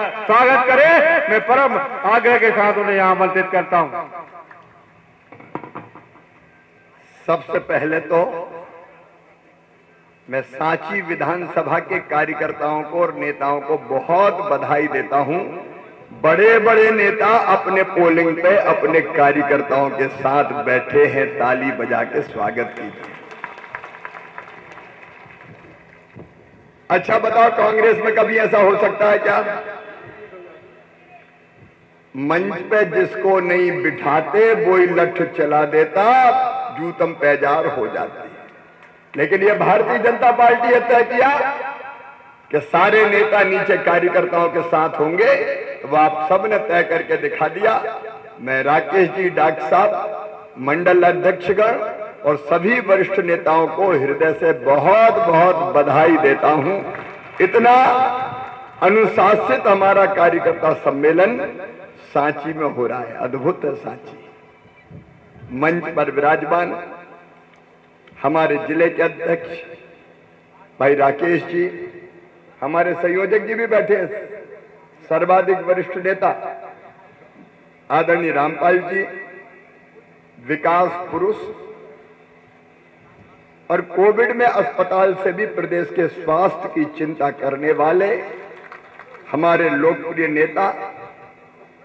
स्वागत करें। मैं परम आग्रह के साथ उन्हें यहां आमंत्रित करता हूं। सबसे पहले तो मैं सांची विधानसभा के कार्यकर्ताओं को और नेताओं को बहुत बधाई देता हूं। बड़े बड़े नेता अपने पोलिंग पे अपने कार्यकर्ताओं के साथ बैठे हैं, ताली बजा के स्वागत कीजिए। अच्छा बताओ, कांग्रेस में कभी ऐसा हो सकता है क्या? मंच पे जिसको नहीं बिठाते वो ही लठ चला देता, जूतम पैजार हो जाती। लेकिन ये भारतीय जनता पार्टी ने तय किया कि सारे नेता नीचे कार्यकर्ताओं के साथ होंगे, तो वो आप सब ने तय करके दिखा दिया। मैं राकेश जी, डॉक्टर साहब, मंडल अध्यक्षगण और सभी वरिष्ठ नेताओं को हृदय से बहुत बहुत बधाई देता हूं। इतना अनुशासित हमारा कार्यकर्ता सम्मेलन सांची में हो रहा है, अद्भुत है सांची। मंच पर विराजमान हमारे जिले के अध्यक्ष भाई राकेश जी, हमारे संयोजक जी भी बैठे हैं, सर्वाधिक वरिष्ठ नेता आदरणीय रामपाल जी, विकास पुरुष, और कोविड में अस्पताल से भी प्रदेश के स्वास्थ्य की चिंता करने वाले हमारे लोकप्रिय नेता,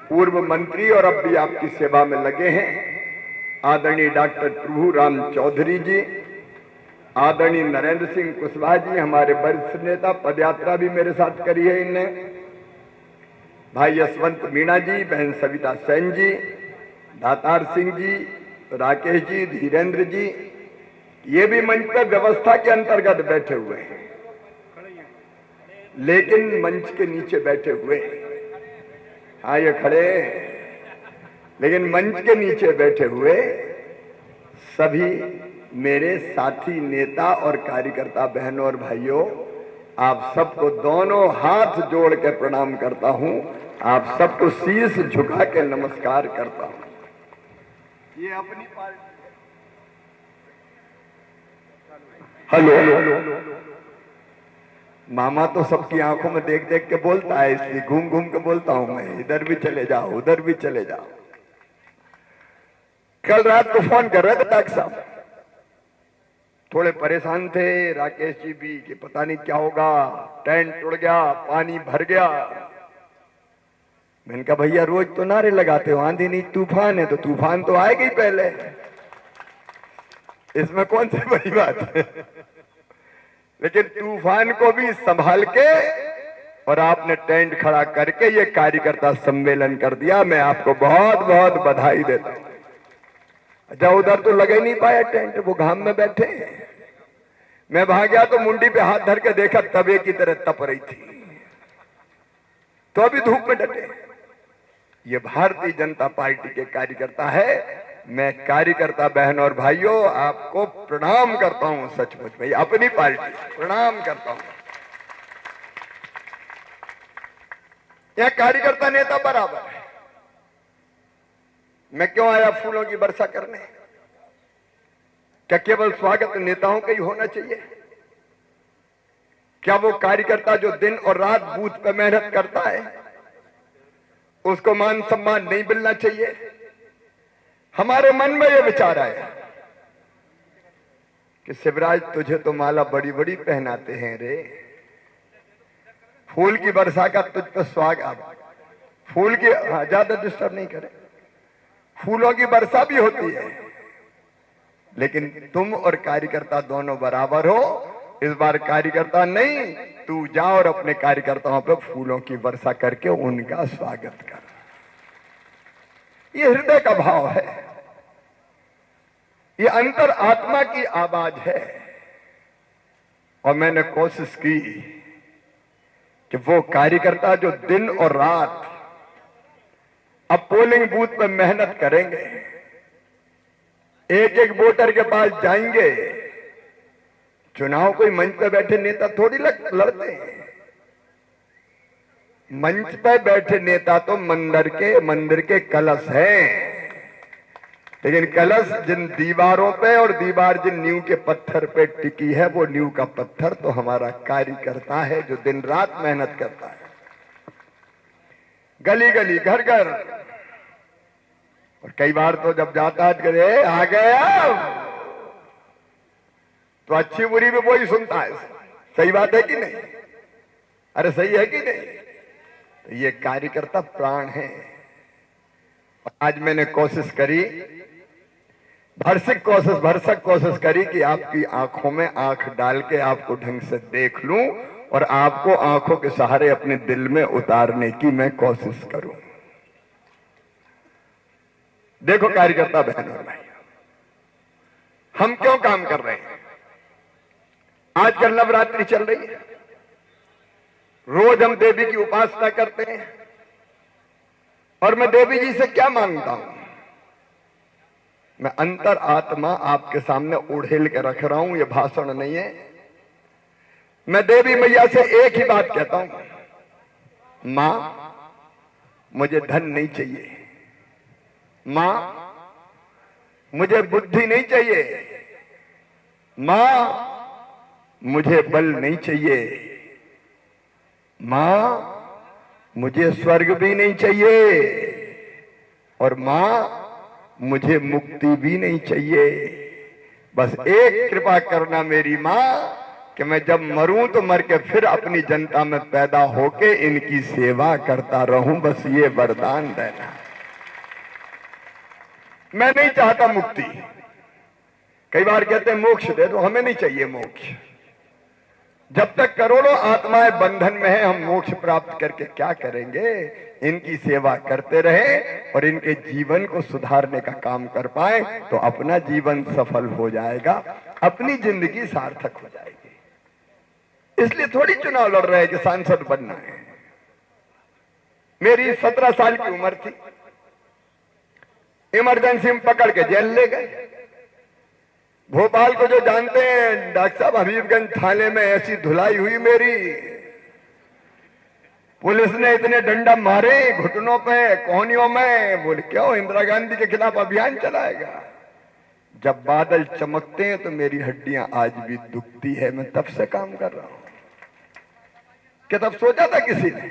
पूर्व मंत्री और अब भी आपकी सेवा में लगे हैं आदरणीय डॉक्टर प्रभु राम चौधरी जी, आदरणीय नरेंद्र सिंह कुशवाहा जी, हमारे वरिष्ठ नेता, पदयात्रा भी मेरे साथ करी है इनने, भाई यशवंत मीणा जी, बहन सविता सेन जी, दातार सिंह जी, राकेश जी, धीरेन्द्र जी, ये भी मंच पर व्यवस्था के अंतर्गत बैठे हुए हैं, लेकिन मंच के नीचे बैठे हुए, हाँ ये खड़े, लेकिन मंच के नीचे बैठे हुए सभी मेरे साथी नेता और कार्यकर्ता बहनों और भाइयों, आप सबको दोनों हाथ जोड़ के प्रणाम करता हूं। आप सबको शीश झुका के नमस्कार करता हूं। ये अपनी पार्टी, हेलो, मामा तो सबकी आंखों में देख देख के बोलता है, इसलिए घूम घूम के बोलता हूं मैं, इधर भी चले जाओ, उधर भी चले जाओ। कल रात को फोन कर रहे थे डॉक्टर साहब, थोड़े परेशान थे राकेश जी भी कि पता नहीं क्या होगा, टेंट उड़ गया, पानी भर गया। मैंने कहा भैया रोज तो नारे लगाते हो, आंधी नहीं तूफान है, तो तूफान तो आएगा ही पहले, इसमें कौन सी बड़ी बात है। लेकिन तूफान को भी संभाल के और आपने टेंट खड़ा करके ये कार्यकर्ता सम्मेलन कर दिया, मैं आपको बहुत बहुत बधाई देता हूं। अच्छा उधर तो लगे नहीं पाया टेंट, वो घाम में बैठे, मैं वहां गया तो मुंडी पे हाथ धर के देखा, तवे की तरह तप रही थी, तो अभी धूप में डटे। ये भारतीय जनता पार्टी के कार्यकर्ता है। मैं कार्यकर्ता बहन और भाइयों आपको प्रणाम करता हूं, सचमुच में अपनी पार्टी प्रणाम करता हूं। यह कार्यकर्ता नेता बराबर है। मैं क्यों आया फूलों की वर्षा करने? क्या केवल स्वागत नेताओं का ही होना चाहिए? क्या वो कार्यकर्ता जो दिन और रात बूथ पे मेहनत करता है उसको मान सम्मान नहीं मिलना चाहिए? हमारे मन में ये विचार आया कि शिवराज तुझे तो माला बड़ी बड़ी पहनाते हैं रे, फूल की वर्षा का तुझ पर स्वागत, फूल की ज्यादा डिस्टर्ब नहीं करे, फूलों की वर्षा भी होती है, लेकिन तुम और कार्यकर्ता दोनों बराबर हो। इस बार कार्यकर्ता नहीं, तू जा और अपने कार्यकर्ताओं पे फूलों की वर्षा करके उनका स्वागत कर। ये हृदय का भाव है, ये अंतर आत्मा की आवाज है। और मैंने कोशिश की कि वो कार्यकर्ता जो दिन और रात अब पोलिंग बूथ पे मेहनत करेंगे, एक एक वोटर के पास जाएंगे। चुनाव कोई मंच पे बैठे नेता थोड़ी लड़ते हैं, मंच पे बैठे नेता तो मंदिर के कलश हैं, लेकिन कलश जिन दीवारों पे और दीवार जिन नींव के पत्थर पे टिकी है, वो नींव का पत्थर तो हमारा कार्यकर्ता है जो दिन रात मेहनत करता है। गली गली घर घर, और कई बार तो जब जाता है करे आ गया तो अच्छी बुरी भी वही सुनता है। सही बात है कि नहीं? अरे सही है कि नहीं? तो ये कार्यकर्ता प्राण है। आज मैंने कोशिश करी, भरसक कोशिश करी कि आपकी आंखों में आंख डाल के आपको ढंग से देख लूं और आपको आंखों के सहारे अपने दिल में उतारने की मैं कोशिश करूं। देखो कार्यकर्ता बहन और भाई, हम क्यों काम कर रहे हैं? आजकल नवरात्रि चल रही है, रोज हम देवी की उपासना करते हैं, और मैं देवी जी से क्या मांगता हूं? मैं अंतर आत्मा आपके सामने उड़ेल के रख रहा हूं, यह भाषण नहीं है। मैं देवी मैया से एक ही बात कहता हूं, मां मुझे धन नहीं चाहिए, मां मुझे बुद्धि नहीं चाहिए, मां मुझे बल नहीं चाहिए, मां मुझे स्वर्ग भी नहीं चाहिए, और मां मुझे मुक्ति भी नहीं चाहिए। बस एक कृपा करना मेरी मां कि मैं जब मरूं तो मर के फिर अपनी जनता में पैदा होके इनकी सेवा करता रहूं, बस ये वरदान देना। मैं नहीं चाहता मुक्ति। कई बार कहते हैं मोक्ष दे दो, हमें नहीं चाहिए मोक्ष। जब तक करोड़ों आत्माएं बंधन में है, हम मोक्ष प्राप्त करके क्या करेंगे? इनकी सेवा करते रहे और इनके जीवन को सुधारने का काम कर पाए तो अपना जीवन सफल हो जाएगा, अपनी जिंदगी सार्थक हो जाएगी। इसलिए थोड़ी चुनाव लड़ रहे हैं कि सांसद बनना है। मेरी 17 साल की उम्र थी, इमरजेंसी में पकड़ के जेल ले गए। भोपाल को जो जानते हैं, डॉक्टर साहब, हबीबगंज थाने में ऐसी धुलाई हुई मेरी, पुलिस ने इतने डंडा मारे घुटनों पे, कोहनियों में। बोले क्यों? इंदिरा गांधी के खिलाफ अभियान चलाएगा। जब बादल चमकते हैं तो मेरी हड्डियां आज भी दुखती है। मैं तब से काम कर रहा हूं। क्या तब सोचा था किसी ने?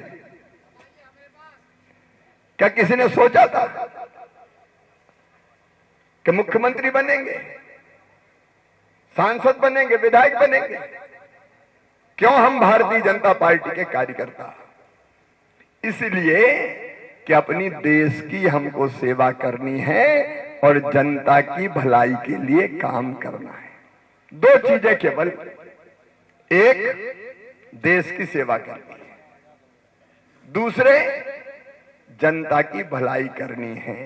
क्या किसी ने सोचा था कि मुख्यमंत्री बनेंगे, सांसद बनेंगे, विधायक बनेंगे? क्यों? हम भारतीय जनता पार्टी के कार्यकर्ता। इसलिए कि अपनी देश की हमको सेवा करनी है और जनता की भलाई के लिए काम करना है। दो चीजें केवल, एक देश की सेवा करनी है, दूसरे जनता की भलाई करनी है।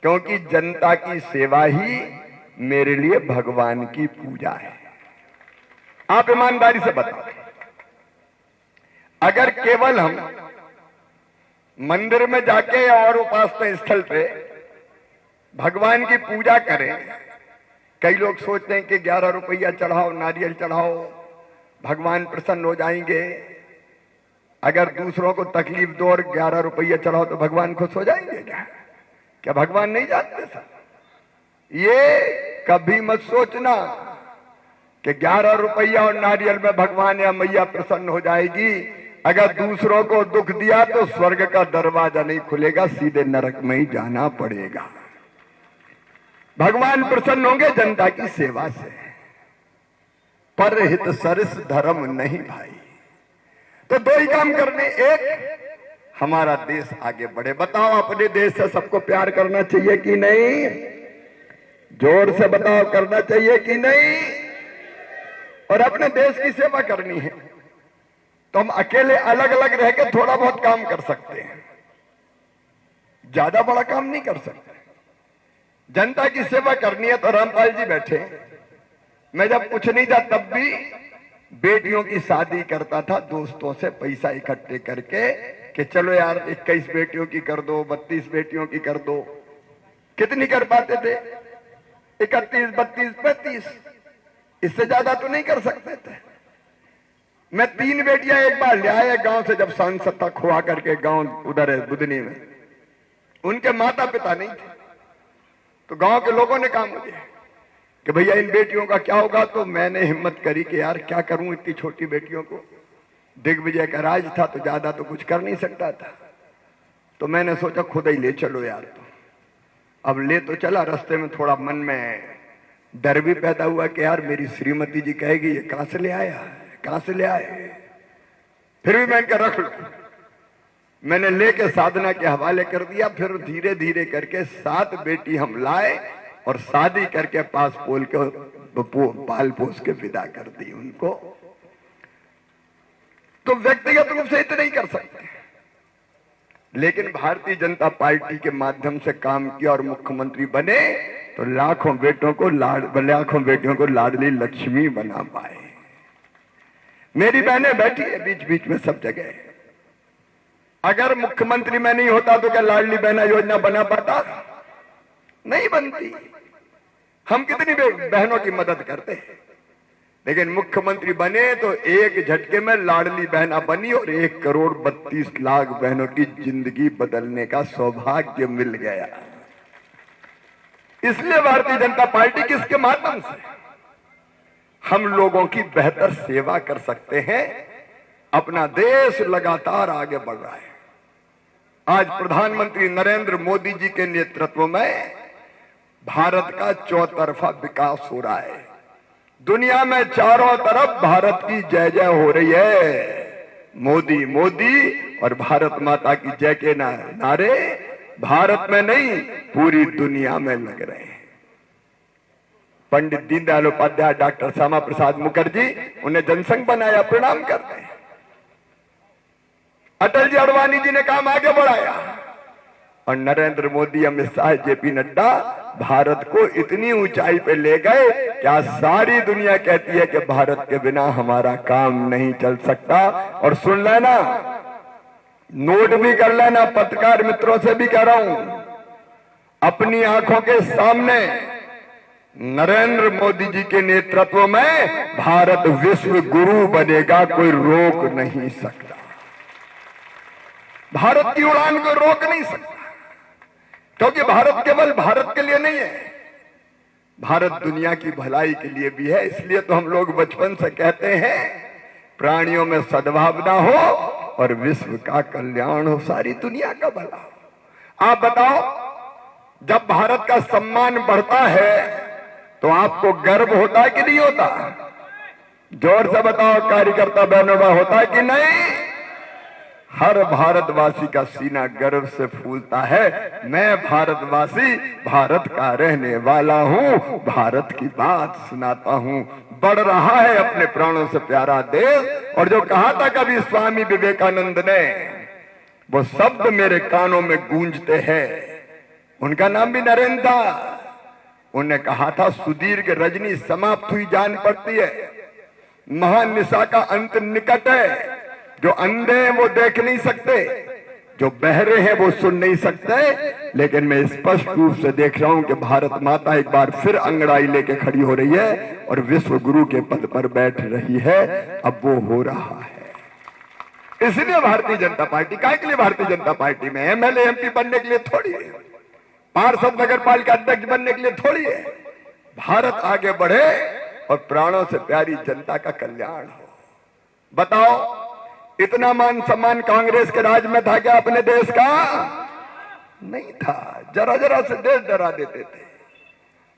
क्योंकि जनता की सेवा ही मेरे लिए भगवान की पूजा है। आप ईमानदारी से बताओ, अगर केवल हम मंदिर में जाके और उपासना स्थल पे भगवान की पूजा करें, कई लोग सोचते हैं कि 11 रुपया चढ़ाओ, नारियल चढ़ाओ, भगवान प्रसन्न हो जाएंगे। अगर दूसरों को तकलीफ दो और 11 रुपया चढ़ाओ तो भगवान खुश हो जाएंगे क्या? क्या भगवान नहीं जानते सर? ये कभी मत सोचना कि 11 रुपया और नारियल में भगवान या मैया प्रसन्न हो जाएगी। अगर दूसरों को दुख दिया तो स्वर्ग का दरवाजा नहीं खुलेगा, सीधे नरक में ही जाना पड़ेगा। भगवान प्रसन्न होंगे जनता की सेवा से। परहित सरिस धर्म नहीं भाई। तो दो ही काम करने, एक हमारा देश आगे बढ़े। बताओ, अपने देश से सबको प्यार करना चाहिए कि नहीं? जोर से बताओ, करना चाहिए कि नहीं? और अपने देश की सेवा करनी है तो हम अकेले अलग अलग रह के थोड़ा बहुत काम कर सकते हैं, ज्यादा बड़ा काम नहीं कर सकते। जनता की सेवा करनी है तो रामपाल जी बैठे, मैं जब कुछ नहीं था तब भी बेटियों की शादी करता था, दोस्तों से पैसा इकट्ठे करके कि चलो यार 21 बेटियों की कर दो, 32 बेटियों की कर दो। कितनी कर पाते थे? 31, 32, 35, इससे ज्यादा तो नहीं कर सकते थे। मैं 3 बेटियां एक बार ले आया गांव से, जब सांसद था, खुआ करके गांव उधर है बुधनी में। उनके माता पिता नहीं थे तो गांव के लोगों ने कहा मुझे कि भैया इन बेटियों का क्या होगा। तो मैंने हिम्मत करी कि यार क्या करूं इतनी छोटी बेटियों को। दिग्विजय का राज था तो ज्यादा तो कुछ कर नहीं सकता था। तो मैंने सोचा खुद ही ले चलो यार। तो अब ले तो चला, रास्ते में थोड़ा मन में डर भी पैदा हुआ कि यार मेरी श्रीमती जी कहेगी ये कहां से ले आया, कहां से ले आए। फिर भी मैंने कहा रख लो। मैंने लेके साधना के हवाले कर दिया। फिर धीरे धीरे करके 7 बेटी हम लाए और शादी करके पास पाल पोस के विदा कर दी उनको। तो व्यक्तिगत रूप से इतना ही कर सकते हैं, लेकिन भारतीय जनता पार्टी के माध्यम से काम किया और मुख्यमंत्री बने तो लाखों बेटियों को लाडली लक्ष्मी बना पाए। मेरी बहनें बैठी है बीच बीच में सब जगह। अगर मुख्यमंत्री में नहीं होता तो क्या लाडली बहना योजना बना पाता? नहीं बनती। हम कितनी बहनों की मदद करते हैं, लेकिन मुख्यमंत्री बने तो एक झटके में लाडली बहना बनी और 1,32,00,000 बहनों की जिंदगी बदलने का सौभाग्य मिल गया। इसलिए भारतीय जनता पार्टी किसके माध्यम से हम लोगों की बेहतर सेवा कर सकते हैं। अपना देश लगातार आगे बढ़ रहा है। आज प्रधानमंत्री नरेंद्र मोदी जी के नेतृत्व में भारत का चौतरफा विकास हो रहा है। दुनिया में चारों तरफ भारत की जय जय हो रही है। मोदी मोदी और भारत माता की जय के नारे भारत में नहीं पूरी दुनिया में लग रहे हैं। पंडित दीनदयाल उपाध्याय, डॉक्टर श्यामा प्रसाद मुखर्जी उन्हें जनसंघ बनाया, प्रणाम करते हैं। अटल जी अडवाणी जी ने काम आगे बढ़ाया और नरेंद्र मोदी, अमित शाह, जेपी नड्डा भारत को इतनी ऊंचाई पे ले गए कि आज सारी दुनिया कहती है कि भारत के बिना हमारा काम नहीं चल सकता। और सुन लेना, नोट भी कर लेना, पत्रकार मित्रों से भी कह रहा हूं, अपनी आंखों के सामने नरेंद्र मोदी जी के नेतृत्व में भारत विश्व गुरु बनेगा, कोई रोक नहीं सकता। भारत की उड़ान को रोक नहीं सकता, क्योंकि भारत केवल भारत के लिए नहीं है, भारत दुनिया की भलाई के लिए भी है। इसलिए तो हम लोग बचपन से कहते हैं प्राणियों में सद्भावना हो और विश्व का कल्याण हो, सारी दुनिया का भला हो। आप बताओ, जब भारत का सम्मान बढ़ता है तो आपको गर्व होता है कि नहीं होता? जोर से बताओ कार्यकर्ता बहनों का, होता है कि नहीं? हर भारतवासी का सीना गर्व से फूलता है। मैं भारतवासी, भारत का रहने वाला हूं, भारत की बात सुनाता हूं। बढ़ रहा है अपने प्राणों से प्यारा देश। और जो कहा था कभी स्वामी विवेकानंद ने, वो शब्द मेरे कानों में गूंजते हैं। उनका नाम भी नरेंद्र था। उन्हें कहा था, सुदीर्घ रजनी समाप्त हुई जान पड़ती है, महान निशा का अंत निकट है। जो अंधे हैं वो देख नहीं सकते, जो बहरे हैं वो सुन नहीं सकते, लेकिन मैं स्पष्ट रूप से देख रहा हूं कि भारत माता एक बार फिर अंगड़ाई लेके खड़ी हो रही है और विश्व गुरु के पद पर बैठ रही है। अब वो हो रहा है। इसलिए भारतीय जनता पार्टी, काहे के लिए भारतीय जनता पार्टी में एमएलए एमपी बनने के लिए थोड़ी है, पार्षद नगर पालिका अध्यक्ष बनने के लिए थोड़ी है। भारत आगे बढ़े और प्राणों से प्यारी जनता का कल्याण हो। बताओ, इतना मान सम्मान कांग्रेस के राज में था क्या अपने देश का? नहीं था। जरा जरा से देश डरा देते थे।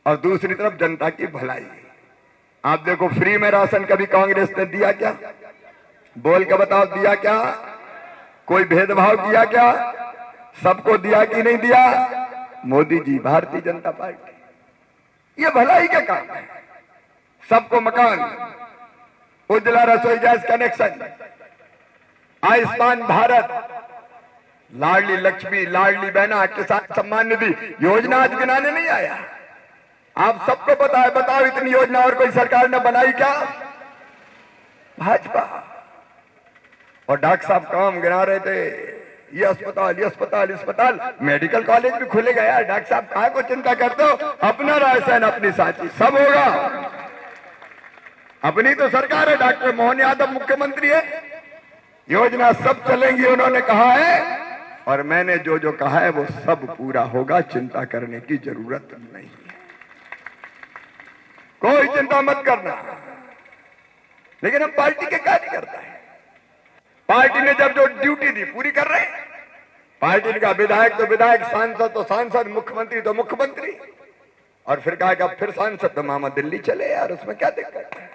और दूसरी तरफ जनता की भलाई। आप देखो, फ्री में राशन कभी कांग्रेस ने दिया क्या? बोल के बताओ, दिया क्या? कोई भेदभाव किया क्या? सबको दिया कि नहीं दिया? मोदी जी, भारतीय जनता पार्टी, ये भलाई का काम है। सबको मकान, उज्ज्वला रसोई गैस कनेक्शन, आयुष्मान भारत, लाडली लक्ष्मी, लाडली बहना, किसान सम्मान निधि योजना आज गिनाने नहीं आया। आप सबको पता है। बताओ, इतनी योजना और कोई सरकार ने बनाई क्या? भाजपा। और डॉक्टर साहब काम गिना रहे थे, ये अस्पताल, ये अस्पताल, अस्पताल, मेडिकल कॉलेज भी खुले गया। डॉक्टर साहब काहे को चिंता करते हो? अपना राशन, अपनी साथी, सब होगा। अपनी तो सरकार है, डॉक्टर मोहन यादव मुख्यमंत्री है, योजना सब चलेंगी उन्होंने कहा है। और मैंने जो जो कहा है वो सब पूरा होगा, चिंता करने की जरूरत नहीं है, कोई चिंता मत करना। लेकिन हम पार्टी के क्या नहीं करता है। पार्टी ने जब जो ड्यूटी दी पूरी कर रहे हैं। पार्टी ने कहा विधायक तो विधायक, सांसद तो सांसद, मुख्यमंत्री तो मुख्यमंत्री। और फिर कहा कि अब फिर सांसद तो मामा दिल्ली चले यार, उसमें क्या दिक्कत है।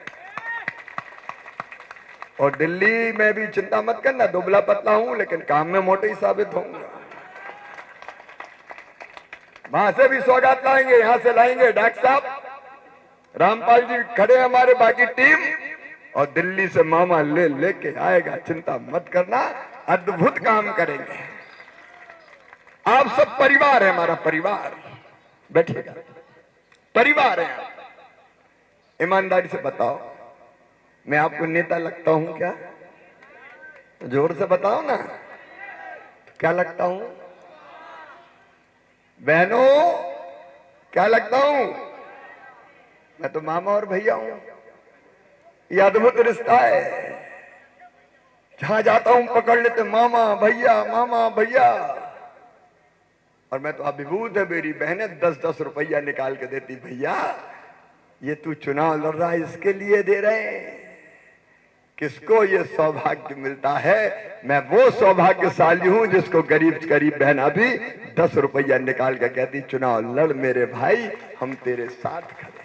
और दिल्ली में भी चिंता मत करना, दुबला पतला हूं लेकिन काम में मोटे ही साबित होऊंगा। वहां से भी सौगात लाएंगे, यहां से लाएंगे। डॉक्टर साहब रामपाल जी खड़े हमारे, बाकी टीम, और दिल्ली से मामा लेके आएगा, चिंता मत करना, अद्भुत काम करेंगे। आप सब परिवार है, हमारा परिवार, बैठिएगा, परिवार है। ईमानदारी से बताओ, मैं आपको नेता लगता हूं क्या? जोर से बताओ ना, तो क्या लगता हूं? बहनों क्या लगता हूं? मैं तो मामा और भैया हूं। ये अद्भुत रिश्ता है, जहां जाता हूं पकड़ लेते मामा भैया, मामा भैया। और मैं तो अभिभूत है, मेरी बहनें 10-10 रुपया निकाल के देती, भैया ये तू चुनाव लड़ रहा है इसके लिए दे रहे हैं। किसको ये सौभाग्य मिलता है? मैं वो सौभाग्यशाली हूं जिसको गरीब बहना भी 10 रुपया निकाल के कहती, चुनाव लड़ मेरे भाई, हम तेरे साथ खड़े।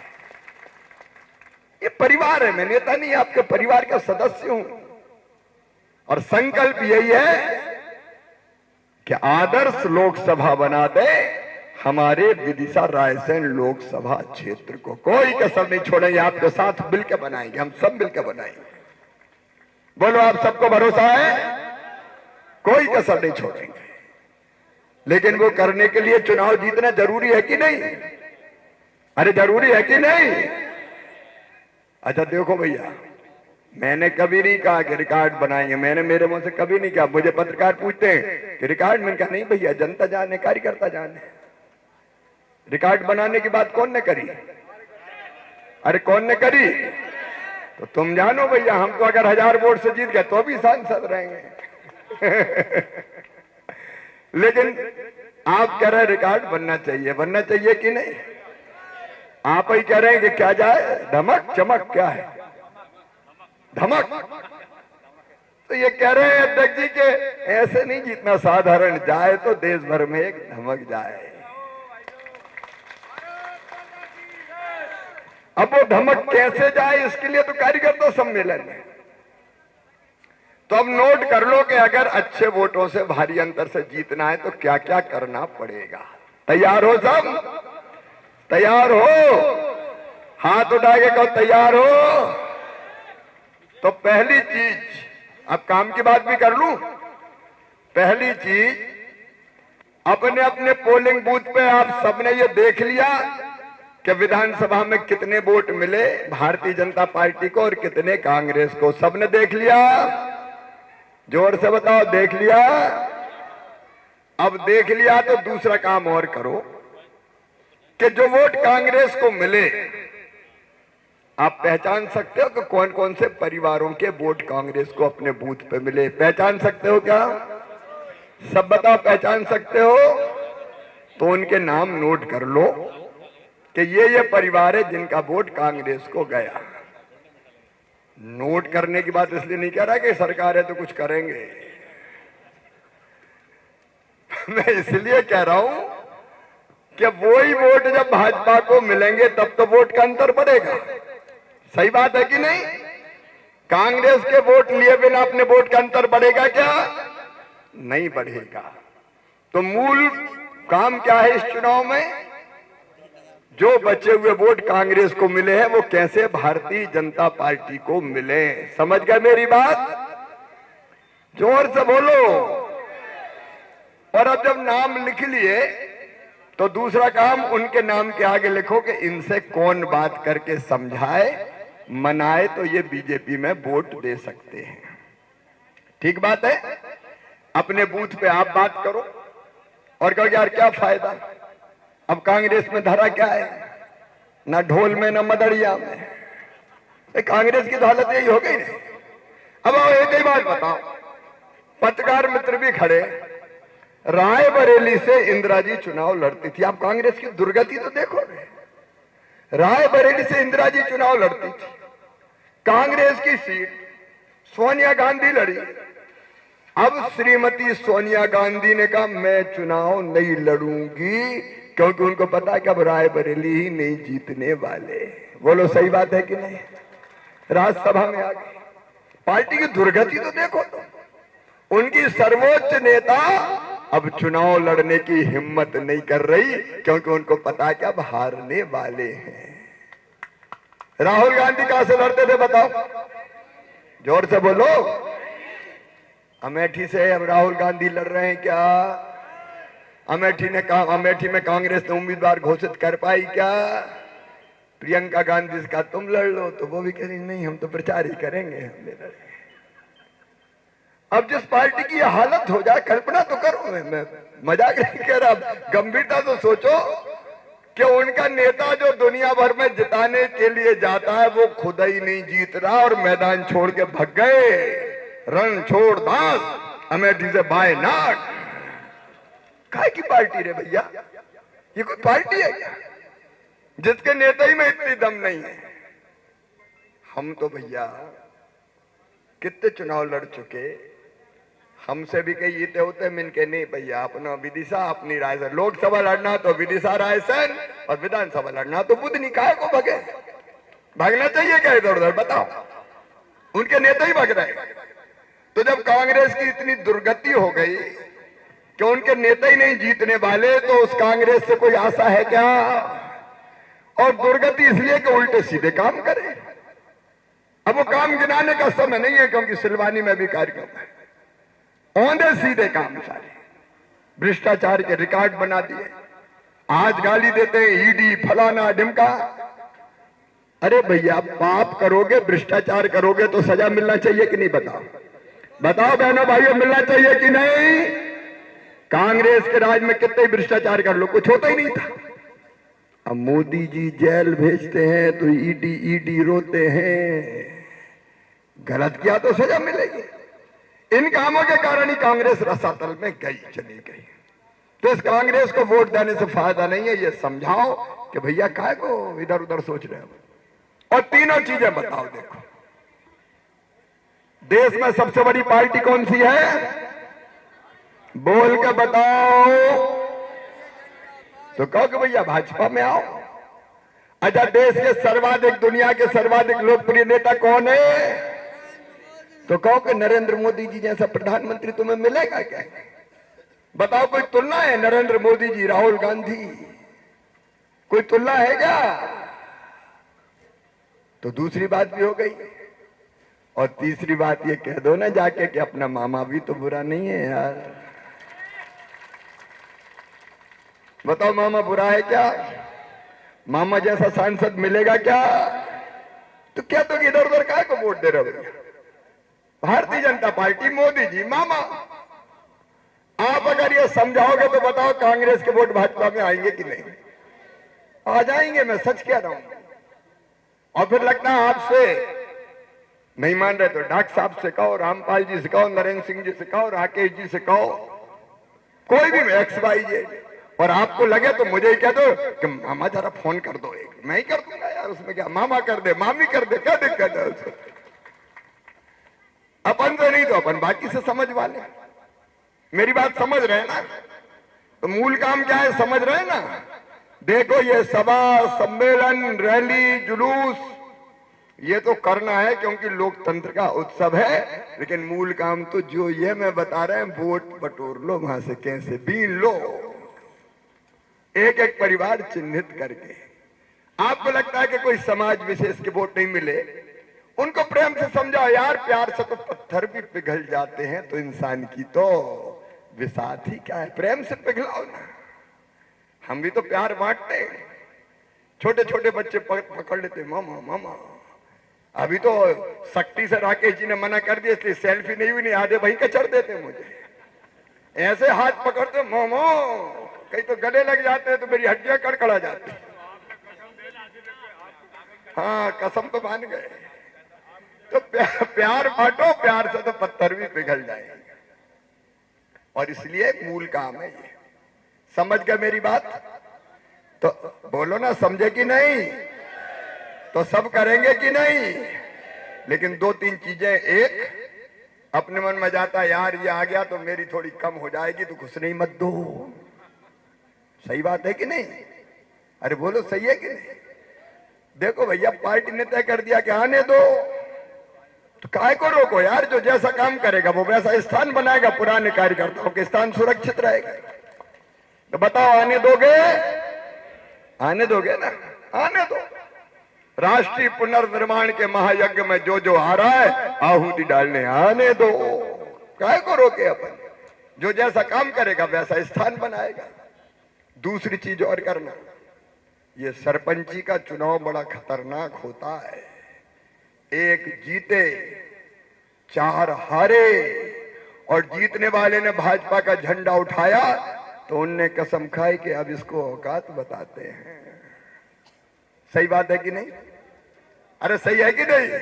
ये परिवार है, मैं नेता नहीं, आपके परिवार का सदस्य हूं। और संकल्प यही है कि आदर्श लोकसभा बना दे हमारे विदिशा रायसेन लोकसभा क्षेत्र को। कोई कसर नहीं छोड़ेंगे, आपके साथ मिलकर बनाएंगे, हम सब मिलकर बनाएंगे। बोलो, आप सबको भरोसा है? कोई कसर नहीं छोड़ेंगे। लेकिन वो करने के लिए चुनाव जीतना जरूरी है कि नहीं? अरे जरूरी है कि नहीं? अच्छा देखो भैया, मैंने कभी नहीं कहा कि रिकॉर्ड बनाएंगे, मैंने मेरे मुंह से कभी नहीं कहा। मुझे पत्रकार पूछते हैं कि रिकॉर्ड, मैंने कहा नहीं भैया, जनता जाने, कार्यकर्ता जाने। रिकॉर्ड बनाने की बात कौन ने करी? अरे कौन ने करी? तो तुम जानो भैया, हम तो अगर 1000 वोट से जीत गए तो भी सांसद रहेंगे। लेकिन आप कह रहे रिकॉर्ड बनना चाहिए, बनना चाहिए कि नहीं? आप ही कह रहे हैं कि क्या जाए, धमक चमक, क्या है धमक? तो ये कह रहे हैं अध्यक्ष जी के ऐसे नहीं जीतना, साधारण जाए तो देश भर में एक धमक जाए। अब वो धमक कैसे जाए, इसके लिए तो कार्यकर्ता सम्मेलन है। तो अब नोट कर लो कि अगर अच्छे वोटों से भारी अंतर से जीतना है तो क्या क्या करना पड़ेगा। तैयार हो सब? तैयार हो? हाथ उठा के कहो तैयार हो। तो पहली चीज, अब काम की बात भी कर लूं। पहली चीज, अपने अपने पोलिंग बूथ पे आप सबने ये देख लिया कि विधानसभा में कितने वोट मिले भारतीय जनता पार्टी को और कितने कांग्रेस को। सबने देख लिया? जोर से बताओ, देख लिया? अब देख लिया तो दूसरा काम और करो कि जो वोट कांग्रेस को मिले, आप पहचान सकते हो कि कौन कौन से परिवारों के वोट कांग्रेस को अपने बूथ पे मिले? पहचान सकते हो क्या? सब बताओ, पहचान सकते हो? तो उनके नाम नोट कर लो कि ये परिवार है जिनका वोट कांग्रेस को गया। नोट करने की बात इसलिए नहीं कह रहा कि सरकार है तो कुछ करेंगे। मैं इसलिए कह रहा हूं कि वही वोट जब भाजपा को मिलेंगे तब तो वोट का अंतर बढ़ेगा। सही बात है कि नहीं? कांग्रेस के वोट लिए बिना अपने वोट का अंतर बढ़ेगा क्या? नहीं बढ़ेगा। तो मूल काम क्या है इस चुनाव में? जो बचे हुए वोट कांग्रेस को मिले हैं वो कैसे भारतीय जनता पार्टी को मिले। समझ गए मेरी बात? जोर से बोलो। और अब जब नाम लिख लिए तो दूसरा काम उनके नाम के आगे लिखो कि इनसे कौन बात करके समझाए, मनाए तो ये बीजेपी में वोट दे सकते हैं। ठीक बात है? अपने बूथ पे आप बात करो और कहो यार क्या फायदा, अब कांग्रेस में धरा क्या है, ना ढोल में ना मदड़िया में। कांग्रेस की तो हालत यही हो गई नहीं। अब आओ एक ही बात बताओ, पत्रकार मित्र भी खड़े, रायबरेली से इंदिरा जी चुनाव लड़ती थी। आप कांग्रेस की दुर्गति तो देखो। रायबरेली से इंदिरा जी चुनाव लड़ती थी, कांग्रेस की सीट सोनिया गांधी लड़ी, अब श्रीमती सोनिया गांधी ने कहा मैं चुनाव नहीं लड़ूंगी, क्योंकि उनको पता है कि अब रायबरेली ही नहीं जीतने वाले। बोलो सही बात है कि नहीं? राज्यसभा में आ गई। पार्टी की दुर्गति तो देखो, तो उनकी सर्वोच्च नेता अब चुनाव लड़ने की हिम्मत नहीं कर रही, क्योंकि उनको पता है कि अब हारने वाले हैं। राहुल गांधी कहां से लड़ते थे बताओ? जोर से बोलो। अमेठी से अब राहुल गांधी लड़ रहे हैं क्या? अमेठी में कांग्रेस ने उम्मीदवार घोषित कर पाई क्या? प्रियंका गांधी का तुम लड़ लो, तो वो भी कह रही नहीं हम तो प्रचार ही करेंगे, हम नहीं लड़ेंगे। अब जिस पार्टी की यह हालत हो जाए, कल्पना तो करो, मैं मजाक नहीं कह रहा, गंभीरता तो सोचो कि उनका नेता जो दुनिया भर में जिताने के लिए जाता है वो खुद ही नहीं जीत रहा और मैदान छोड़ के भाग गए। रण छोड़ दास अमेठी से बाय नाट। काय की पार्टी रे भैया? ये कोई पार्टी है क्या जिसके नेता ही में इतनी दम नहीं है? हम तो भैया कितने चुनाव लड़ चुके, हमसे भी कई जीते होते, मिनके नहीं भैया अपना विदिशा अपनी रायसेन। लोकसभा लड़ना तो विदिशा रायसेन और विधानसभा लड़ना तो बुध निकाय को भगे। भागना चाहिए क्या इधर उधर बताओ? उनके नेता ही भाग रहे। तो जब कांग्रेस की इतनी दुर्गति हो गई कि उनके नेता ही नहीं जीतने वाले, तो उस कांग्रेस से कोई आशा है क्या? और दुर्गति इसलिए कि उल्टे सीधे काम करे। अब वो काम गिनाने का समय नहीं है, क्योंकि सिलवानी में भी कार्यक्रम है। औंधे सीधे काम सारे, भ्रष्टाचार के रिकॉर्ड बना दिए। आज गाली देते हैं ईडी फलाना ढिमका। अरे भैया पाप करोगे, भ्रष्टाचार करोगे तो सजा मिलना चाहिए कि नहीं? बताओ बताओ बहनों भाइयों, मिलना चाहिए कि नहीं? कांग्रेस के राज में कितने भ्रष्टाचार कर लो, कुछ होता ही नहीं था। अब मोदी जी जेल भेजते हैं तो ईडी रोते हैं, गलत किया तो सजा मिलेगी। इन कामों के कारण ही कांग्रेस रसातल में चली गई। तो इस कांग्रेस को वोट देने से फायदा नहीं है, ये समझाओ कि भैया काय को इधर उधर सोच रहे हो। और तीनों चीजें बताओ। देखो देश में सबसे बड़ी पार्टी कौन सी है? बोल के बताओ। तो कहो कि भैया भाजपा में आओ। अच्छा देश के सर्वाधिक, दुनिया के सर्वाधिक लोकप्रिय नेता कौन है? तो कहो कि नरेंद्र मोदी जी जैसा प्रधानमंत्री तुम्हें मिलेगा क्या? बताओ कोई तुलना है? नरेंद्र मोदी जी, राहुल गांधी, कोई तुलना है क्या? तो दूसरी बात भी हो गई। और तीसरी बात ये कह दो ना जाके कि अपना मामा भी तो बुरा नहीं है यार। बताओ मामा बुरा है क्या? मामा जैसा सांसद मिलेगा क्या? तो क्या तो इधर उधर काय को वोट दे रहे हो? भारतीय जनता पार्टी, मोदी जी, मामा। आप अगर ये समझाओगे तो बताओ कांग्रेस के वोट भाजपा में आएंगे कि नहीं? आ जाएंगे, मैं सच कह रहा हूं। और फिर लगता है आपसे नहीं मान रहे तो डॉक्टर साहब से कहो, रामपाल जी से कहो, नरेंद्र सिंह जी से कहो, राकेश जी से कहो, कोई भी XYZ। और आपको लगे तो मुझे ही कह दो कि मामा जरा फोन कर दो एक, मैं ही कर दूंगा यार, उसमें क्या? मामा कर दे, मामी कर दे, क्या दिक्कत है उसमें? अपन से नहीं तो अपन बाकी से समझ वाले। मेरी बात समझ रहे हैं ना? तो मूल काम क्या है समझ रहे हैं ना? देखो ये सभा, सम्मेलन, रैली, जुलूस ये तो करना है क्योंकि लोकतंत्र का उत्सव है, लेकिन मूल काम तो जो ये मैं बता रहे हैं, वोट बटोर लो, वहां से कैसे बीन लो, एक एक परिवार चिन्हित करके। आपको लगता है कि कोई समाज विशेष के वोट नहीं मिले, उनको प्रेम से समझाओ यार, प्यार से तो पत्थर भी पिघल जाते हैं, तो इंसान की तो विसात ही क्या है, प्रेम से पिघलाओ ना। हम भी तो प्यार बांटते हैं। छोटे छोटे बच्चे पकड़ लेते मामा मामा। अभी तो सख्ती से राकेश जी ने मना कर दिया, इसलिए सेल्फी नहीं हुई, नहीं आधे वहीं कचर देते मुझे। ऐसे हाथ पकड़ते मोमो, कहीं तो गले लग जाते हैं तो मेरी हड्डियां कड़कड़ा जाती। हाँ कसम तो मान गए। तो प्यार बांटो, प्यार से तो पत्थर भी पिघल जाएंगे। और इसलिए मूल काम है ये। समझ गए मेरी बात? तो बोलो ना, समझे कि नहीं? तो सब करेंगे कि नहीं? लेकिन दो तीन चीजें, एक अपने मन में जाता यार ये आ गया तो मेरी थोड़ी कम हो जाएगी तो कुछ नहीं मत दो। सही बात है कि नहीं? अरे बोलो सही है कि नहीं? देखो भैया पार्टी ने तय कर दिया कि आने दो, तो काय को रोको यार? जो जैसा काम करेगा वो वैसा स्थान बनाएगा, पुराने कार्यकर्ताओं के स्थान सुरक्षित रहेगा। तो बताओ आने दोगे? आने दोगे ना? आने दो। राष्ट्रीय पुनर्निर्माण के महायज्ञ में जो जो आ रहा है आहुति डालने आने दो। काय को रोके अपन? जो जैसा काम करेगा वैसा स्थान बनाएगा। दूसरी चीज और करना, ये सरपंची का चुनाव बड़ा खतरनाक होता है। एक जीते 4 हारे, और जीतने वाले ने भाजपा का झंडा उठाया तो उनने कसम खाई कि अब इसको औकात बताते हैं। सही बात है कि नहीं? अरे सही है कि नहीं?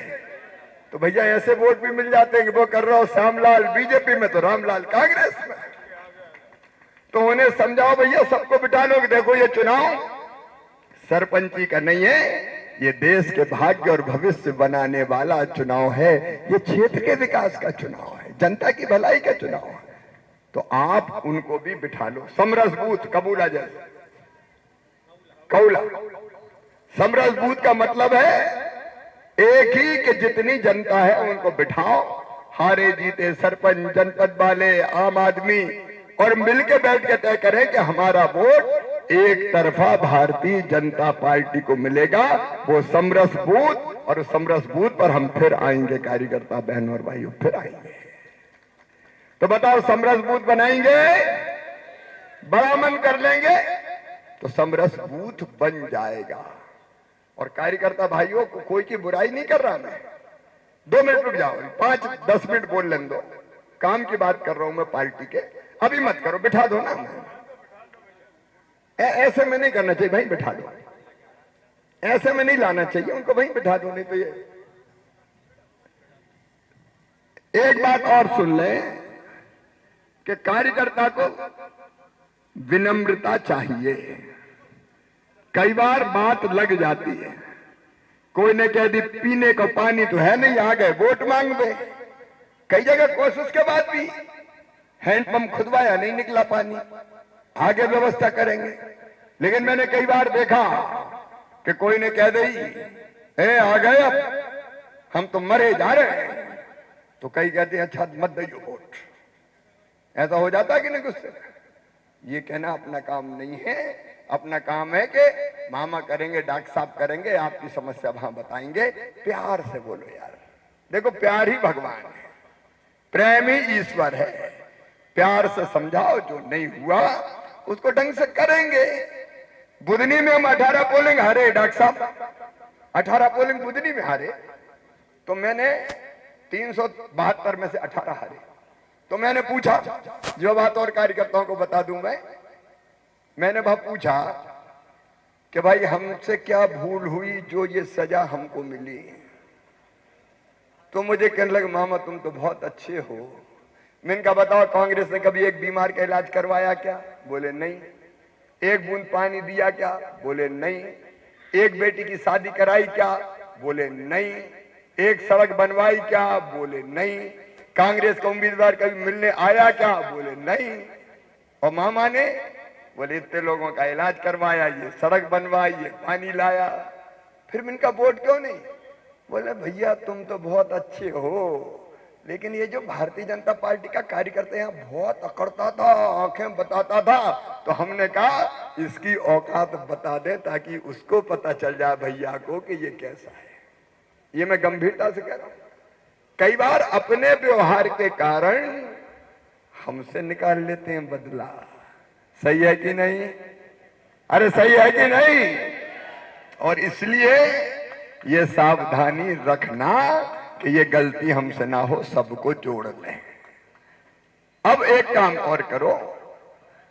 तो भैया ऐसे वोट भी मिल जाते हैं कि वो कर रहा हो श्यामलाल बीजेपी में तो रामलाल कांग्रेस में। तो उन्हें समझाओ भैया, सबको बिठा लो कि देखो ये चुनाव सरपंची का नहीं है, ये देश के भाग्य और भविष्य बनाने वाला चुनाव है। ये क्षेत्र के विकास का चुनाव है, जनता की भलाई का चुनाव है। तो आप उनको भी बिठा लो। समरस बूथ कबूला जैसे कौला। समरस बूथ का मतलब है एक ही कि जितनी जनता है उनको बिठाओ, हारे जीते सरपंच, जनपद वाले, आम आदमी, और मिलके बैठ के तय करें कि हमारा वोट एक तरफा भारतीय जनता पार्टी को मिलेगा। वो समरस बूथ, और समरस बूथ पर हम फिर आएंगे कार्यकर्ता बहनों और भाइयों, फिर आएंगे। तो बताओ समरस बूथ बनाएंगे, बड़ा मन कर लेंगे तो समरस बूथ बन जाएगा। और कार्यकर्ता भाइयों को कोई की बुराई नहीं कर रहा मैं, 2 मिनट रुक जाओ, 5-10 मिनट बोल लेने दो। काम की बात कर रहा हूं मैं पार्टी के, अभी मत करो, बिठा दो ना। ऐसे में नहीं करना चाहिए भाई, बिठा दो। ऐसे में नहीं लाना चाहिए उनको, भाई बिठा दो। नहीं तो ये एक बात और सुन ले कि कार्यकर्ता को विनम्रता चाहिए। कई बार बात लग जाती है, कोई ने कह दी पीने का पानी तो है नहीं, आ गए वोट मांग दे। कई जगह कोशिश के बाद भी हैंडपंप खुदवाया, नहीं निकला पानी, आगे व्यवस्था करेंगे। लेकिन मैंने कई बार देखा कि कोई ने कह दी आ गए अब हम तो मरे जा रहे हैं, तो कई कहते हैं अच्छा मत दइयो वोट। ऐसा हो जाता है कि नहीं? गुस्से ये कहना अपना काम नहीं है। अपना काम है कि मामा करेंगे, डॉक्टर साहब करेंगे, आपकी समस्या वहां बताएंगे। प्यार से बोलो यार, देखो प्यार ही भगवान है, प्रेम ही ईश्वर है। प्यार से समझाओ, जो नहीं हुआ उसको ढंग से करेंगे। बुधनी में हम 18 पोलिंग हारे डॉक्टर साहब, 18 पोलिंग बुधनी में हारे, तो मैंने 372 में से 18 हारे। तो मैंने पूछा, जो बात और कार्यकर्ताओं को बता दूं मैंने वह पूछा कि भाई हमसे क्या भूल हुई जो ये सजा हमको मिली? तो मुझे कहने लगे मामा तुम तो बहुत अच्छे हो। मैंने कहा बताओ कांग्रेस ने कभी एक बीमार का इलाज करवाया क्या? बोले नहीं। एक बूंद पानी दिया क्या? बोले नहीं। एक बेटी की शादी कराई क्या? बोले नहीं। एक सड़क बनवाई क्या? बोले नहीं। कांग्रेस का उम्मीदवार कभी मिलने आया क्या? बोले नहीं। और मामा ने बोले इतने लोगों का इलाज करवाया, ये सड़क बनवाई, ये पानी लाया, फिर इनका वोट क्यों नहीं? बोले भैया तुम तो बहुत अच्छे हो, लेकिन ये जो भारतीय जनता पार्टी का कार्यकर्ता यहाँ बहुत अकड़ता था, आंखें बताता था, तो हमने कहा इसकी औकात बता दे ताकि उसको पता चल जाए भैया को कि ये कैसा है। ये मैं गंभीरता से कह रहा हूं। कई बार अपने व्यवहार के कारण हमसे निकाल लेते हैं बदला। सही है कि नहीं? अरे सही है कि नहीं? और इसलिए ये सावधानी रखना कि ये गलती हमसे ना हो, सबको जोड़ लें। अब एक काम और करो,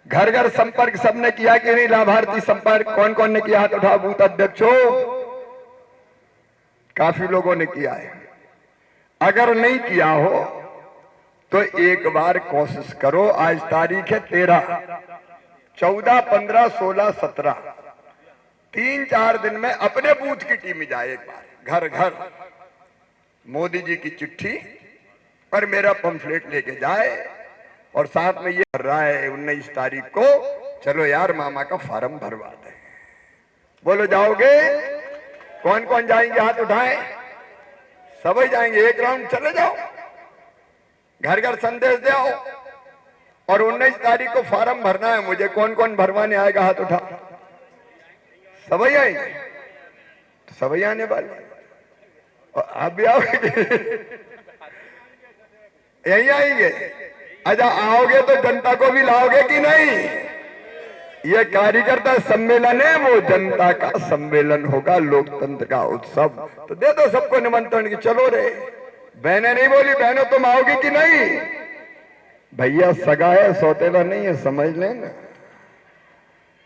घर घर संपर्क सबने किया कि नहीं? लाभार्थी संपर्क कौन कौन ने किया? हाथ उठाओ बूथ अध्यक्षों। काफी लोगों ने किया है। अगर नहीं किया हो तो एक बार कोशिश करो। आज तारीख है 13, 14, 15, 16, 17, 3-4 दिन में अपने बूथ की टीम जाए एक बार घर घर। मोदी जी की चिट्ठी और मेरा पंफलेट लेके जाए और साथ में ये कर रहा है 19 तारीख को, चलो यार मामा का फार्म भरवा दे। बोलो जाओगे? कौन कौन जाएंगे? हाथ उठाएं। सभी जाएंगे। एक राउंड चले जाओ, घर घर संदेश दे आओ और 19 तारीख को फार्म भरना है मुझे। कौन कौन भरवाने आएगा? हाथ उठा। सभी आएंगे? तो सभी आने वाले। और आप भी आओगे? यही आएंगे? अच्छा, आओगे तो जनता को भी लाओगे कि नहीं? ये कार्यकर्ता सम्मेलन है, वो जनता का सम्मेलन होगा, लोकतंत्र का उत्सव। तो दे दो सबको निमंत्रण कि चलो रे। बहनें नहीं बोली, बहनों तुम आओगी कि नहीं? भैया सगा है, सौतेला नहीं है, समझ लेना।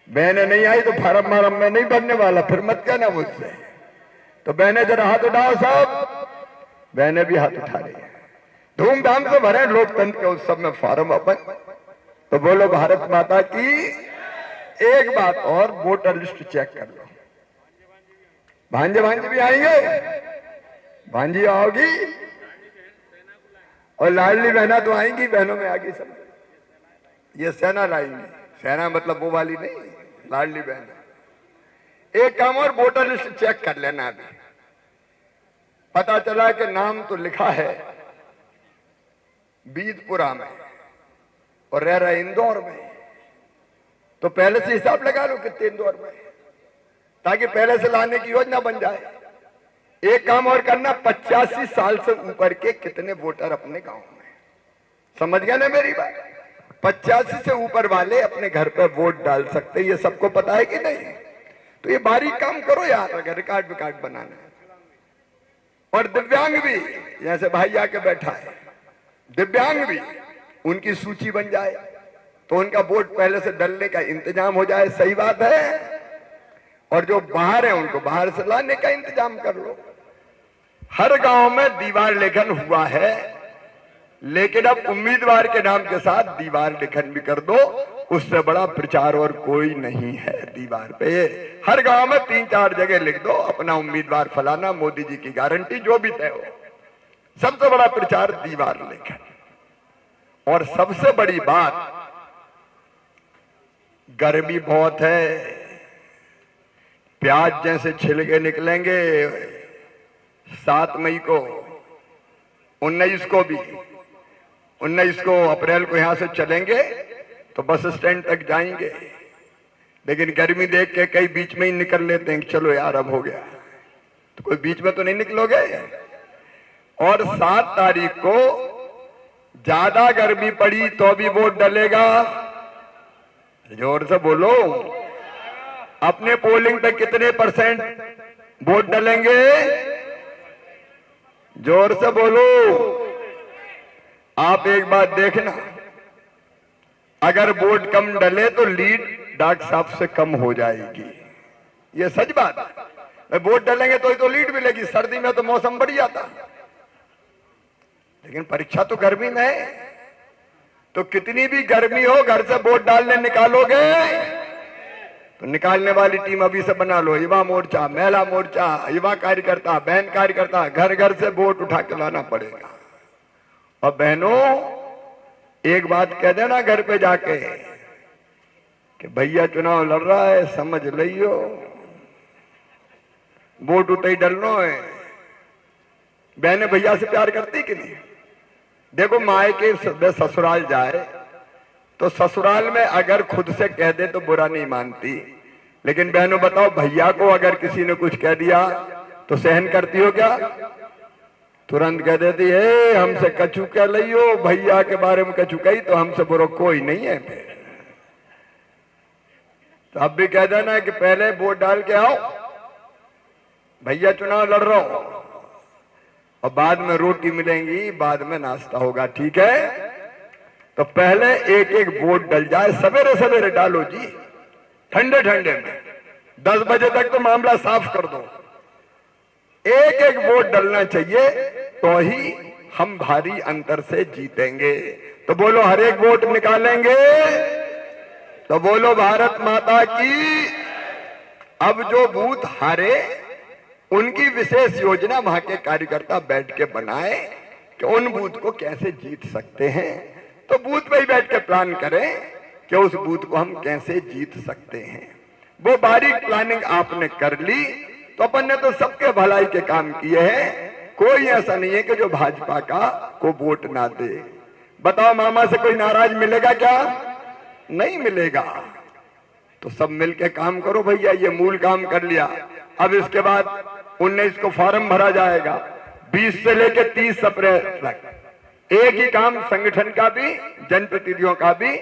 बहनें नहीं आई तो फार्म मारम में नहीं भरने वाला, फिर मत कहना मुझसे। तो बहनें जरा हाथ उठाओ सब। बहनें भी हाथ उठा रही है। धूमधाम से भरे लोकतंत्र के उत्सव में फार्म अपन। तो बोलो भारत माता की। एक बात और, वोटर लिस्ट चेक कर लो। भांजे भांजे भी आएंगे? भांजी आओगी और लाडली बहना तो आएंगी। बहनों में आगे सब ये सेना लाएंगी। सेना मतलब वो वाली नहीं, लाडली बहना। एक काम और, वोटर लिस्ट चेक कर लेना। अभी पता चला कि नाम तो लिखा है बीदपुरा में और रह रहा इंदौर में, तो पहले से हिसाब लगा लो कितने इंदौर में, ताकि पहले से लाने की योजना बन जाए। एक काम और करना, 85 साल से ऊपर के कितने वोटर अपने गांव में? समझ गया ना मेरी बात? 85 से ऊपर वाले अपने घर पे वोट डाल सकते, ये सबको पता है कि नहीं? तो ये बारीक काम करो यार, अगर रिकॉर्ड विकार्ड बनाना है। और दिव्यांग भी, जैसे भाई आके बैठा है, दिव्यांग भी उनकी सूची बन जाए तो उनका वोट पहले से डलने का इंतजाम हो जाए। सही बात है। और जो बाहर है उनको बाहर से लाने का इंतजाम कर लो। हर गांव में दीवार लेखन हुआ है, लेकिन अब उम्मीदवार के नाम के साथ दीवार लेखन भी कर दो। उससे बड़ा प्रचार और कोई नहीं है। दीवार पे हर गांव में 3-4 जगह लिख दो, अपना उम्मीदवार फलाना, मोदी जी की गारंटी, जो भी तय हो। सबसे बड़ा प्रचार दीवार लेखन। और सबसे बड़ी बात, गर्मी बहुत है, प्याज जैसे छिलके निकलेंगे। 7 मई को, 19 को भी, 19 को अप्रैल को यहां से चलेंगे तो बस स्टैंड तक जाएंगे। लेकिन गर्मी देख के कई बीच में ही निकल लेते हैं, चलो यार अब हो गया। तो कोई बीच में तो नहीं निकलोगे। और 7 तारीख को ज्यादा गर्मी पड़ी तो भी वोट डलेगा। जोर से बोलो। अपने पोलिंग पे कितने % वोट डलेंगे? जोर से बोलो। आप एक बात देखना, अगर वोट कम डले तो लीड डॉक्टर साहब से कम हो जाएगी। ये सच बात है। वोट डलेंगे तो लीड मिलेगी। सर्दी में तो मौसम बढ़ जाता, लेकिन परीक्षा तो गर्मी में है। तो कितनी भी गर्मी हो, घर से वोट डालने निकालोगे तो निकालने वाली टीम अभी से बना लो। युवा मोर्चा, महिला मोर्चा, युवा कार्यकर्ता, बहन कार्यकर्ता, घर घर से वोट उठा के लाना पड़ेगा। और बहनों, एक बात कह देना घर पे जाके कि भैया चुनाव लड़ रहा है, समझ लियो, वोट उठे ही डलनो है। बहनें भैया से प्यार करती कि नहीं? देखो, मायके से ससुराल जाए तो ससुराल में अगर खुद से कह दे तो बुरा नहीं मानती, लेकिन बहनों बताओ, भैया को अगर किसी ने कुछ कह दिया तो सहन करती हो क्या? तुरंत कह देती है हमसे कछु कह लियो, भैया के बारे में कछु कही तो हमसे बुरा कोई नहीं है। तो अब भी कह देना कि पहले वोट डाल के आओ, भैया चुनाव लड़ रहा हूं, और बाद में रोटी मिलेंगी, बाद में नाश्ता होगा, ठीक है? तो पहले एक एक वोट डल जाए। सवेरे सवेरे डालो जी, ठंडे ठंडे में। 10 बजे तक तो मामला साफ कर दो। एक एक वोट डलना चाहिए, तो ही हम भारी अंतर से जीतेंगे। तो बोलो हर एक वोट निकालेंगे। तो बोलो भारत माता की। अब जो बूथ हारे उनकी विशेष योजना वहां के कार्यकर्ता बैठ के बनाए कि उन बूथ को कैसे जीत सकते हैं। तो बूथ पे ही बैठ के प्लान करें कि उस बूथ को हम कैसे जीत सकते हैं। वो बारीक प्लानिंग आपने कर ली तो अपन ने तो सबके भलाई के काम किए हैं। कोई ऐसा नहीं है कि जो भाजपा का को वोट ना दे। बताओ मामा से कोई नाराज मिलेगा क्या? नहीं मिलेगा। तो सब मिलके काम करो भैया, ये मूल काम कर लिया। अब इसके बाद 19 को फॉर्म भरा जाएगा, 20 से लेकर 30 अप्रैल तक एक ही काम, संगठन का भी जनप्रतिनिधियों का भी,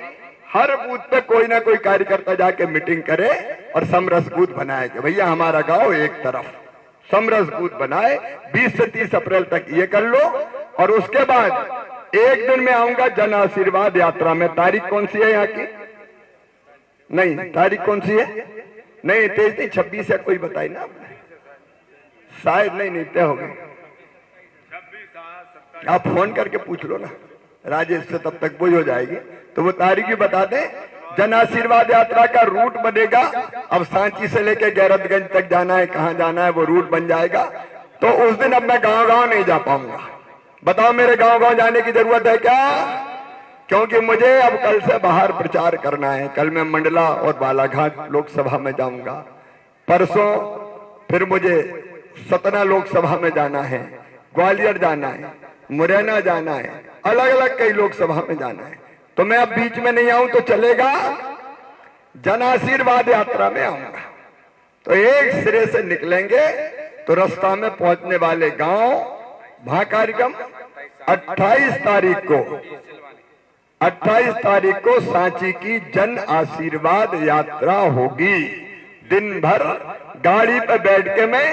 हर बूथ पे कोई ना कोई कार्यकर्ता जाके मीटिंग करे और समरस बूथ बनाए कि भैया हमारा गांव एक तरफ, समरस बूथ बनाए। 20 से 30 अप्रैल तक ये कर लो। और उसके बाद एक दिन में आऊंगा जन आशीर्वाद यात्रा में। तारीख कौन सी है यहाँ की? नहीं, तारीख कौन सी है? नहीं 23 नहीं, 26 है। कोई बताई ना आपने? शायद नहीं तय हो गई। आप फोन करके पूछ लो ना राजेश से, तब तक वही हो जाएगी। तो वो तारीख भी बता दें। जन आशीर्वाद यात्रा का रूट बनेगा। अब सांची से लेके गैरतगंज तक जाना है, कहां जाना है वो रूट बन जाएगा। तो उस दिन अब मैं गांव-गांव नहीं जा पाऊंगा। बताओ मेरे गांव-गांव जाने की जरूरत है क्या? क्योंकि मुझे अब कल से बाहर प्रचार करना है। कल मैं मंडला और बालाघाट लोकसभा में जाऊंगा। परसों फिर मुझे सतना लोकसभा में जाना है, ग्वालियर जाना है, मुरैना जाना है, अलग अलग कई लोकसभा में जाना है। तो मैं अब बीच में नहीं आऊं तो चलेगा, जन आशीर्वाद यात्रा में आऊंगा। तो एक सिरे से निकलेंगे तो रास्ता में पहुंचने वाले गांव वहां कार्यक्रम 28 तारीख को सांची की जन आशीर्वाद यात्रा होगी। दिन भर गाड़ी पे बैठ के मैं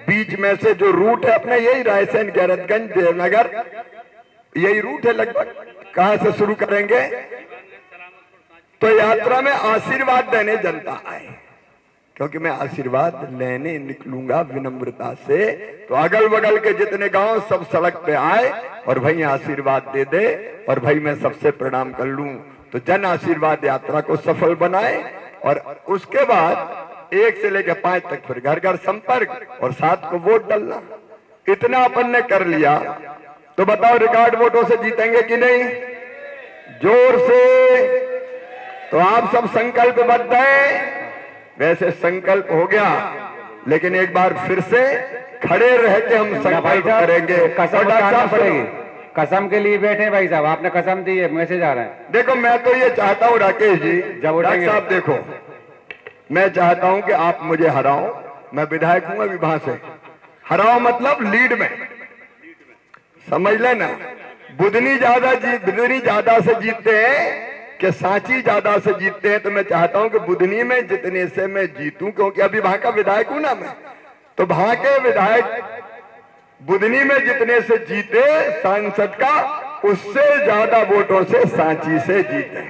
बीच में से जो रूट है अपने, यही रायसेन, गैरतगंज, देवनगर, यही रूट है लगभग। कहां से शुरू करेंगे? तो यात्रा में आशीर्वाद देने जनता आए, क्योंकि मैं आशीर्वाद लेने निकलूंगा विनम्रता से। तो अगल बगल के जितने गांव सब सड़क पे आए और भाई आशीर्वाद दे दे और भाई मैं सबसे प्रणाम कर लूं। तो जन आशीर्वाद यात्रा को सफल बनाए और उसके बाद 1 से लेकर 5 तक फिर घर घर संपर्क और 7 को वोट डालना। इतना अपन ने कर लिया तो बताओ रिकॉर्ड वोटों से जीतेंगे कि नहीं? जोर से। तो आप सब संकल्पबद्ध हैं। वैसे संकल्प हो गया, लेकिन एक बार फिर से खड़े रह के हम संकल्प करेंगे। कसम पड़ेगी। कसम के लिए बैठे भाई साहब, आपने कसम दी है, मैसेज आ रहा है। देखो मैं तो ये चाहता हूँ राकेश जी, डॉक्टर साहब देखो, मैं चाहता हूं कि आप मुझे हराओ। मैं विधायक हूं अभी, वहां से हराओ मतलब लीड में, समझ लेना। बुधनी ज्यादा से जीतते हैं कि सांची ज्यादा से जीतते हैं। तो मैं चाहता हूं कि बुधनी में जितने से मैं जीतूं, क्योंकि अभी वहां का विधायक हूं ना मैं, तो वहां के विधायक बुधनी में जितने से जीते सांसद का, उससे ज्यादा वोटों से सांची से जीते।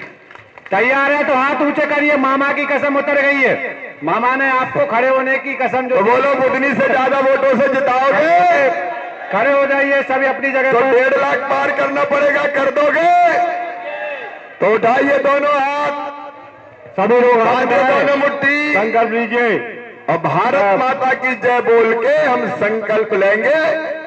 तैयार है तो हाथ ऊंचे करिए। मामा की कसम उतर गई है। मामा ने आपको खड़े होने की कसम जो तो बोलो बुधनी से ज्यादा वोटों से जिताओगे? खड़े हो जाइए सभी अपनी जगह तो पर। 1.5 लाख पार करना पड़ेगा, कर दोगे? तो उठाइए दोनों हाथ, सभी लोग हाथ दोनों मुट्ठी, संकल्प लीजिए। और भारत माता की जय बोल के हम संकल्प लेंगे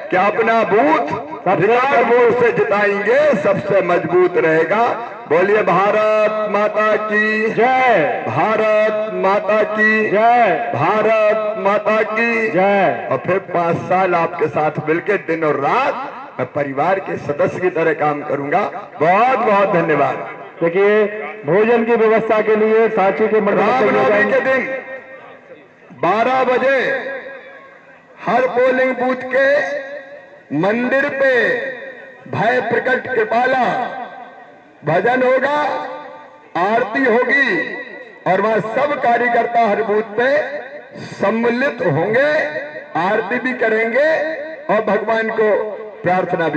कि अपना बूथ रिकॉर्ड वोट से जिताएंगे, सबसे मजबूत रहेगा। बोलिए भारत माता की जय, भारत माता की जय, भारत माता की जय। और फिर 5 साल आपके साथ मिलकर दिन और रात मैं परिवार के सदस्य की तरह काम करूंगा। बहुत बहुत धन्यवाद। देखिए भोजन की व्यवस्था के लिए सांची के रामनवमी के दिन 12 बजे हर पोलिंग बूथ के मंदिर पे भय प्रकट कृपाला भजन होगा, आरती होगी और वहां सब कार्यकर्ता हर बूथ पे सम्मिलित होंगे, आरती भी करेंगे और भगवान को प्रार्थना भी